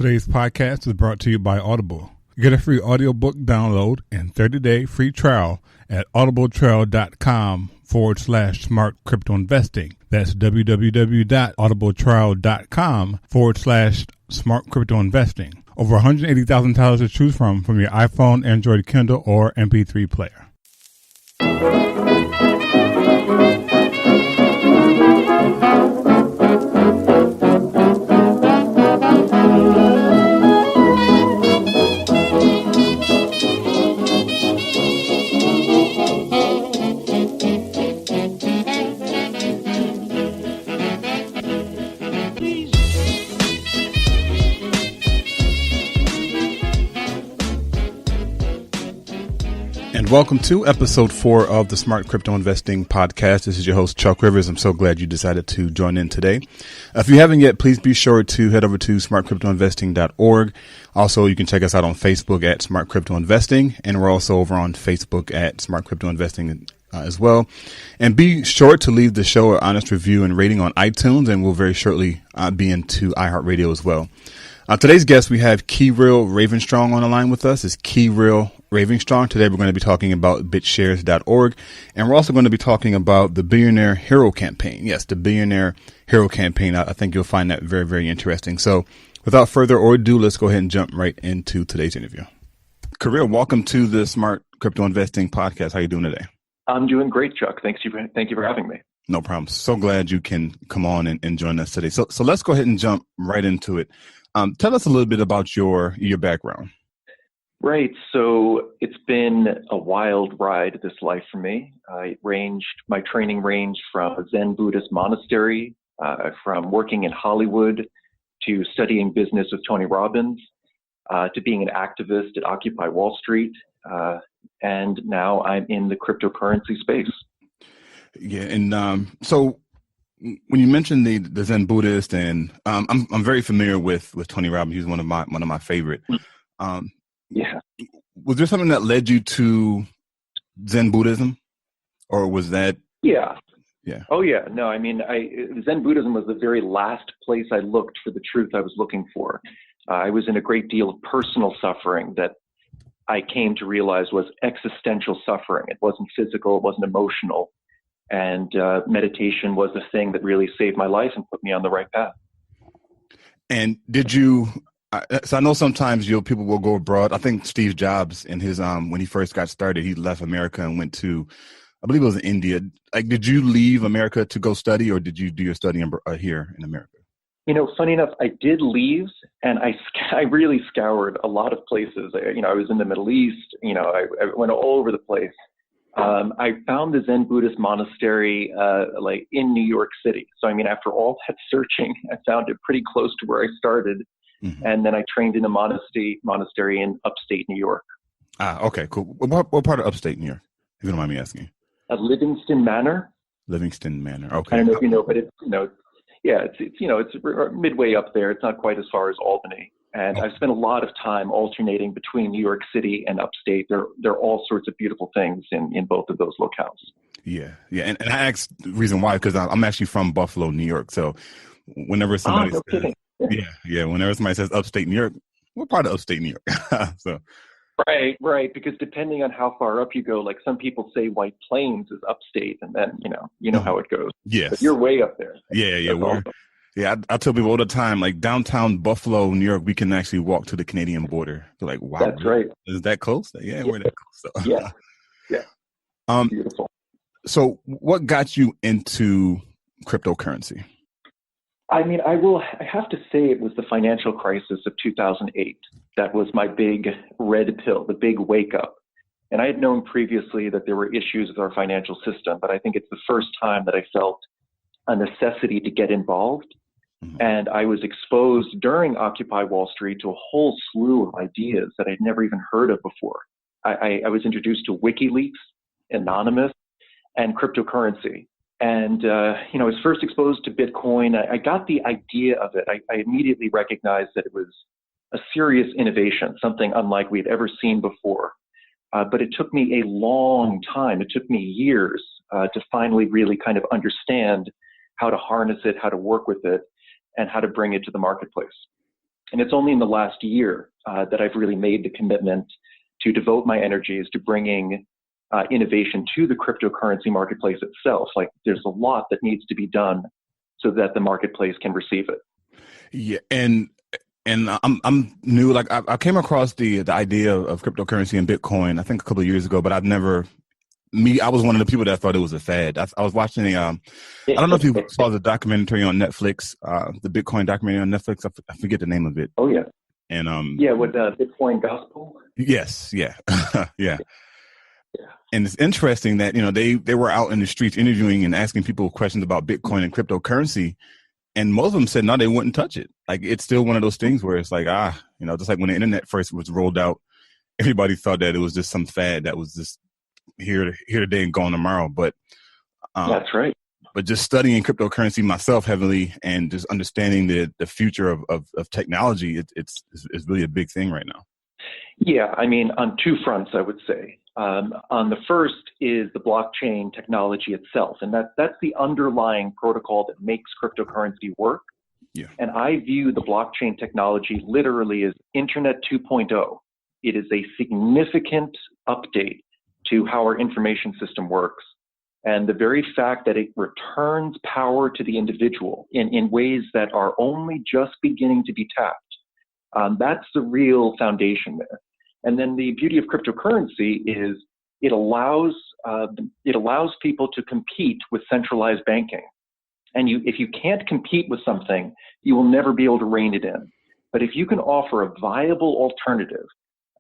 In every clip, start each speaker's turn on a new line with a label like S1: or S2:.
S1: Today's podcast is brought to you by Audible. Get a free audiobook download and 30-day free trial at audibletrial.com/smart crypto investing. That's www.audibletrial.com/smart crypto investing. Over 180,000 titles to choose from your iPhone, Android, Kindle, or MP3 player. Welcome to episode 4 of the Smart Crypto Investing Podcast. This is your host, Chuck Rivers. I'm so glad you decided to join in today. If you haven't yet, please be sure to head over to smartcryptoinvesting.org. Also, you can check us out on Facebook at Smart Crypto Investing, and we're also over on Facebook at Smart Crypto Investing as well. And be sure to leave the show an honest review and rating on iTunes, and we'll very shortly be into iHeartRadio as well. Today's guest, we have Kiril Ravenstrong on the line with us. It's Kiril Ravenstrong. Today we're going to be talking about bitshares.org, and we're also going to be talking about the Billionaire Hero Campaign. Yes, the Billionaire Hero Campaign. I think you'll find that very, very interesting. So without further ado, let's go ahead and jump right into today's interview. Kiril, welcome to the Smart Crypto Investing Podcast. How are you doing today?
S2: I'm doing great, Chuck. Thank you for having me.
S1: No problem. So glad you can come on and join us today. So let's go ahead and jump right into it. Tell us a little bit about your background.
S2: Right. So it's been a wild ride, this life for me. My training ranged from a Zen Buddhist monastery, from working in Hollywood to studying business with Tony Robbins, to being an activist at Occupy Wall Street. And now I'm in the cryptocurrency space.
S1: Yeah. And so when you mentioned the Zen Buddhist, and I'm very familiar with Tony Robbins. He's one of my favorite.
S2: Yeah.
S1: Was there something that led you to Zen Buddhism, or was that?
S2: Yeah.
S1: Yeah.
S2: Oh yeah. No, I mean, Zen Buddhism was the very last place I looked for the truth I was looking for. I was in a great deal of personal suffering that I came to realize was existential suffering. It wasn't physical. It wasn't emotional. And meditation was the thing that really saved my life and put me on the right path. And
S1: did you? So I know sometimes people will go abroad. I think Steve Jobs in his when he first got started, he left America and went to, I believe it was India. Like, did you leave America to go study, or did you do your study here in America?
S2: You know, funny enough, I did leave, and I really scoured a lot of places. I was in the Middle East. I went all over the place. I found the Zen Buddhist monastery like in New York City. So I mean, after all that searching, I found it pretty close to where I started. Mm-hmm. And then I trained in a monastery in upstate New York.
S1: Okay, cool. What part of upstate New York, if you don't mind me asking?
S2: Livingston Manor.
S1: Livingston Manor. Okay.
S2: I don't know if you know, but it's midway up there. It's not quite as far as Albany. And I've spent a lot of time alternating between New York City and upstate. There are all sorts of beautiful things in both of those locales.
S1: Yeah. And I asked the reason why, because I'm actually from Buffalo, New York. So whenever somebody says, whenever somebody says upstate New York, what part of upstate New York? So.
S2: Right. Because depending on how far up you go, like some people say White Plains is upstate, and then you know how it goes.
S1: Yes.
S2: But you're way up there.
S1: Yeah. I tell people all the time, like downtown Buffalo, New York, we can actually walk to the Canadian border. They're like, wow,
S2: that's right.
S1: Is that close? Yeah, we're that close. So.
S2: Yeah. Beautiful.
S1: So what got you into cryptocurrency?
S2: I mean, I have to say it was the financial crisis of 2008. That was my big red pill, the big wake up. And I had known previously that there were issues with our financial system, but I think it's the first time that I felt a necessity to get involved. Mm-hmm. And I was exposed during Occupy Wall Street to a whole slew of ideas that I'd never even heard of before. I was introduced to WikiLeaks, Anonymous, and cryptocurrency. And, I was first exposed to Bitcoin. I got the idea of it. I immediately recognized that it was a serious innovation, something unlike we'd ever seen before. But it took me a long time. It took me years to finally really kind of understand how to harness it, how to work with it, and how to bring it to the marketplace. And it's only in the last year that I've really made the commitment to devote my energies to bringing innovation to the cryptocurrency marketplace itself. Like, there's a lot that needs to be done so that the marketplace can receive it.
S1: Yeah, and I'm new. Like, I came across the idea of cryptocurrency and Bitcoin, I think a couple of years ago, but I was one of the people that thought it was a fad. I was watching I don't know if you saw the documentary on Netflix, the Bitcoin documentary on Netflix. I forget the name of it.
S2: Oh yeah.
S1: And
S2: with Bitcoin Gospel.
S1: Yes, yeah, yeah. And it's interesting that, they were out in the streets interviewing and asking people questions about Bitcoin and cryptocurrency. And most of them said, no, they wouldn't touch it. Like, it's still one of those things where it's like, just like when the internet first was rolled out, everybody thought that it was just some fad that was just here today and gone tomorrow. But
S2: that's right.
S1: But just studying cryptocurrency myself heavily and just understanding the future of technology, it's really a big thing right now.
S2: Yeah, I mean, on two fronts, I would say. On the first is the blockchain technology itself, and that's the underlying protocol that makes cryptocurrency work.
S1: Yeah.
S2: And I view the blockchain technology literally as Internet 2.0. It is a significant update to how our information system works. And the very fact that it returns power to the individual in ways that are only just beginning to be tapped, that's the real foundation there. And then the beauty of cryptocurrency is it allows people to compete with centralized banking. And if you can't compete with something, you will never be able to rein it in. But if you can offer a viable alternative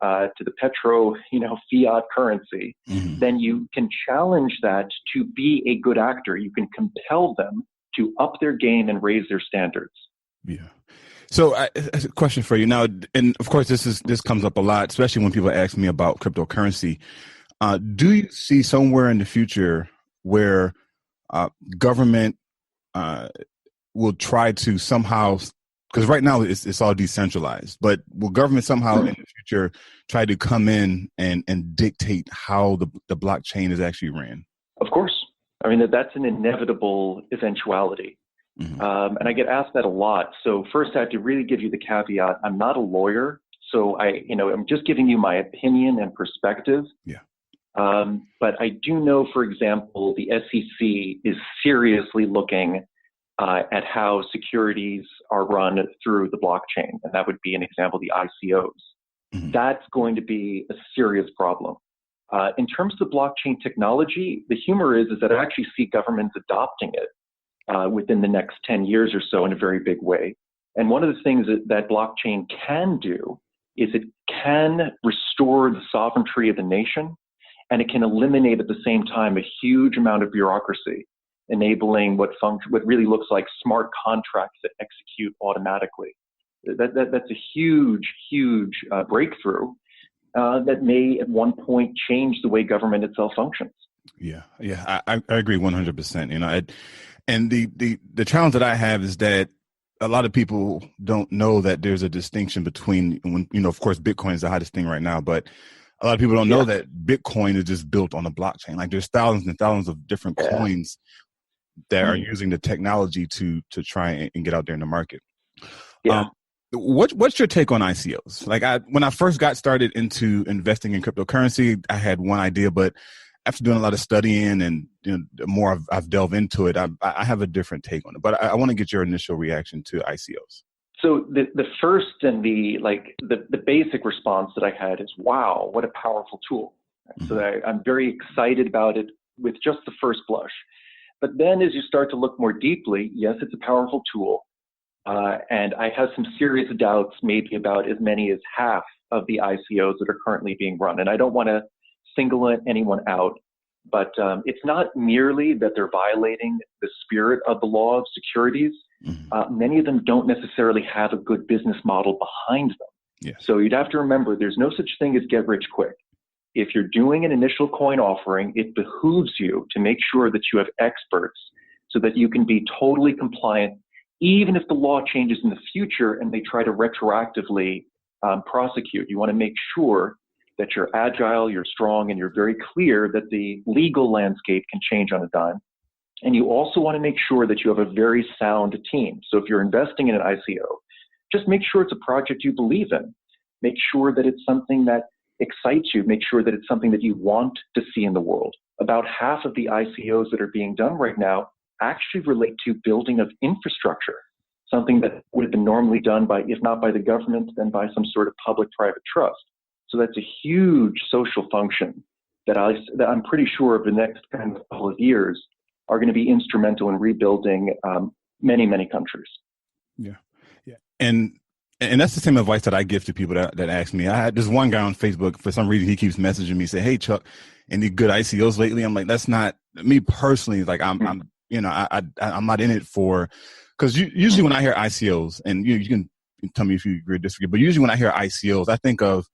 S2: to the fiat currency,
S1: mm-hmm.
S2: then you can challenge that to be a good actor. You can compel them to up their game and raise their standards.
S1: Yeah. So a question for you now, and of course this comes up a lot, especially when people ask me about cryptocurrency. Do you see somewhere in the future where government will try to somehow, because right now it's all decentralized, but will government somehow in the future try to come in and dictate how the blockchain is actually ran?
S2: Of course. I mean, that's an inevitable eventuality.
S1: Mm-hmm.
S2: And I get asked that a lot. So first, I have to really give you the caveat. I'm not a lawyer, so I'm just giving you my opinion and perspective.
S1: Yeah.
S2: But I do know, for example, the SEC is seriously looking at how securities are run through the blockchain, and that would be an example, the ICOs.
S1: Mm-hmm.
S2: That's going to be a serious problem. In terms of the blockchain technology, the humor is that I actually see governments adopting it within the next 10 years or so in a very big way. And one of the things that blockchain can do is it can restore the sovereignty of the nation, and it can eliminate at the same time a huge amount of bureaucracy, enabling what really looks like smart contracts that execute automatically. That's a huge breakthrough that may at one point change the way government itself functions.
S1: Yeah, I agree 100%. And the challenge that I have is that a lot of people don't know that there's a distinction between when, of course, Bitcoin is the hottest thing right now, but a lot of people don't know that Bitcoin is just built on a blockchain. Like, there's thousands and thousands of different coins that are using the technology to try and get out there in the market.
S2: Yeah.
S1: What's your take on ICOs? Like, when I first got started into investing in cryptocurrency, I had one idea, but after doing a lot of studying and the more I've delved into it, I have a different take on it. But I want to get your initial reaction to ICOs.
S2: So the first and the basic response that I had is, wow, what a powerful tool. Mm-hmm. So I'm very excited about it with just the first blush. But then as you start to look more deeply, yes, it's a powerful tool. And I have some serious doubts maybe about as many as half of the ICOs that are currently being run. And I don't want to single anyone out, but it's not merely that they're violating the spirit of the law of securities. Mm-hmm. Many of them don't necessarily have a good business model behind them.
S1: Yes.
S2: So you'd have to remember there's no such thing as get rich quick. If you're doing an initial coin offering, it behooves you to make sure that you have experts so that you can be totally compliant, even if the law changes in the future and they try to retroactively prosecute. You want to make sure that you're agile, you're strong, and you're very clear that the legal landscape can change on a dime. And you also want to make sure that you have a very sound team. So if you're investing in an ICO, just make sure it's a project you believe in. Make sure that it's something that excites you. Make sure that it's something that you want to see in the world. About half of the ICOs that are being done right now actually relate to building of infrastructure, something that would have been normally done by, if not by the government, then by some sort of public-private trust. So that's a huge social function that I'm pretty sure over the next kind of couple of years are going to be instrumental in rebuilding many, many countries.
S1: Yeah. Yeah. And that's the same advice that I give to people that ask me. I had this one guy on Facebook, for some reason, he keeps messaging me, say, "Hey, Chuck, any good ICOs lately?" I'm like, that's not me personally. Like I'm not in it for, because usually when I hear ICOs, and you can tell me if you agree or disagree, but usually when I hear ICOs, I think of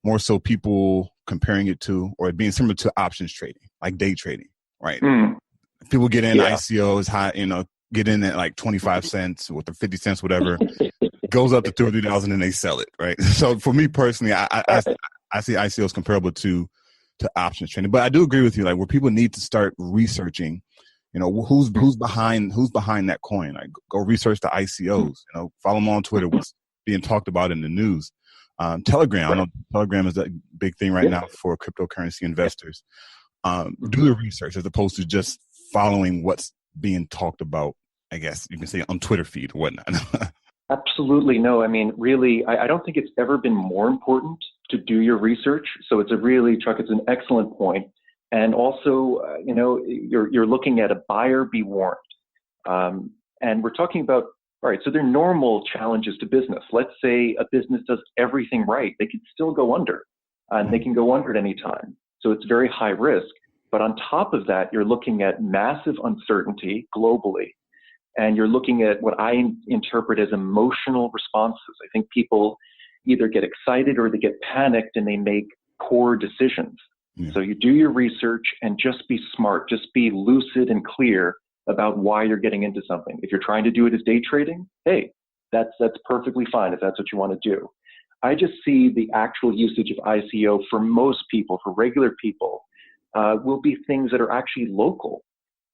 S1: more so people comparing it to, or it being similar to options trading, like day trading, right? People get in ICOs high, get in at like 25 cents or 50 cents, whatever, goes up to 30,000 and they sell it, right? So for me personally, I see ICOs comparable to options trading, but I do agree with you, like where people need to start researching, who's behind that coin. Like go research the ICOs, follow them on Twitter, what's being talked about in the news. Telegram, I know Telegram is a big thing right now for cryptocurrency investors. Do the research as opposed to just following what's being talked about, I guess you can say, on Twitter feed or whatnot.
S2: Absolutely. No, I mean, really, I don't think it's ever been more important to do your research. So it's Chuck, it's an excellent point. And also, you're looking at a buyer be warned. And we're talking about, all right, so there are normal challenges to business. Let's say a business does everything right. They can still go under, and they can go under at any time. So it's very high risk. But on top of that, you're looking at massive uncertainty globally. And you're looking at what I interpret as emotional responses. I think people either get excited or they get panicked and they make poor decisions. Yeah. So you do your research and just be smart, just be lucid and clear about why you're getting into something. If you're trying to do it as day trading, hey, that's perfectly fine if that's what you want to do. I just see the actual usage of ICO for most people, for regular people, will be things that are actually local,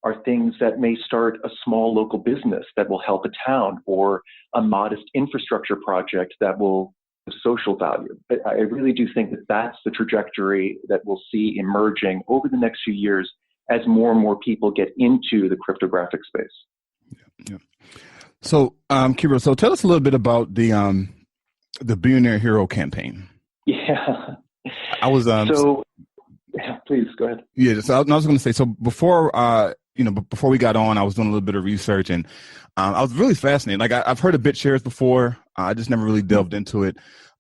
S2: are things that may start a small local business that will help a town, or a modest infrastructure project that will have social value. But I really do think that that's the trajectory that we'll see emerging over the next few years as more and more people get into the cryptographic space.
S1: Yeah. So, Kiril, so tell us a little bit about the Billionaire Hero campaign.
S2: Yeah.
S1: I was
S2: please go ahead.
S1: Yeah. So I was going to say, so before we got on, I was doing a little bit of research, and I was really fascinated. Like I've heard of BitShares before. I just never really delved into it.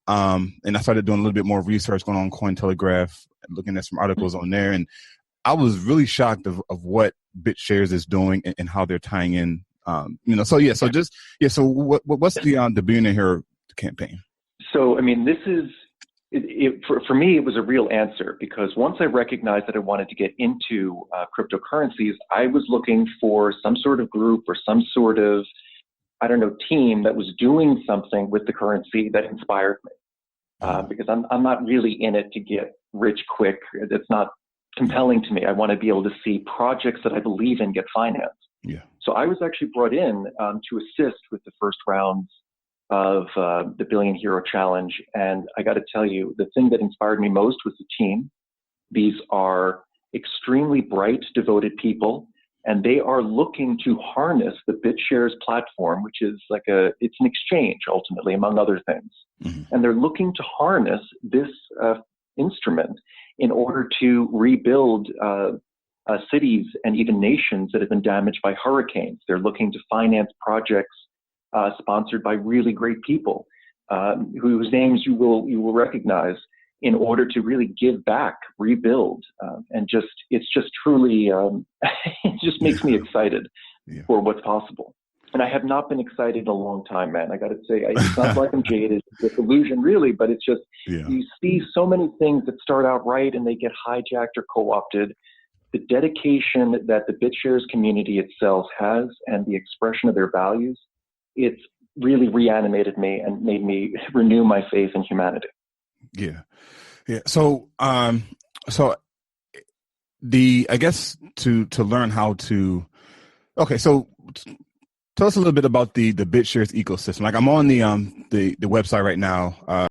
S1: And I started doing a little bit more research going on CoinTelegraph, looking at some articles on there. And I was really shocked of what BitShares is doing and how they're tying in, So what's the Billionaire Hero campaign?
S2: So, I mean, this is, for me, it was a real answer, because once I recognized that I wanted to get into cryptocurrencies, I was looking for some sort of group or some sort of, team that was doing something with the currency that inspired me. Because I'm not really in it to get rich quick. It's not compelling to me. I want to be able to see projects that I believe in get financed.
S1: Yeah.
S2: So I was actually brought in to assist with the first rounds of the Billion Hero Challenge. And I got to tell you, the thing that inspired me most was the team. These are extremely bright, devoted people, and they are looking to harness the BitShares platform, which is it's an exchange ultimately, among other things. Mm-hmm. And they're looking to harness this instrument in order to rebuild cities and even nations that have been damaged by hurricanes. They're looking to finance projects sponsored by really great people whose names you will recognize, in order to really give back, rebuild, and it's just truly it just makes me excited for what's possible. And I have not been excited in a long time, man. I got to say, it's not like I'm jaded with illusion, really, but it's just you see so many things that start out right and they get hijacked or co-opted. The dedication that the BitShares community itself has and the expression of their values, it's really reanimated me and made me renew my faith in humanity.
S1: Yeah. Yeah. So, I guess to learn how to, okay. So Tell us a little bit about the BitShares ecosystem. Like I'm on the website right now.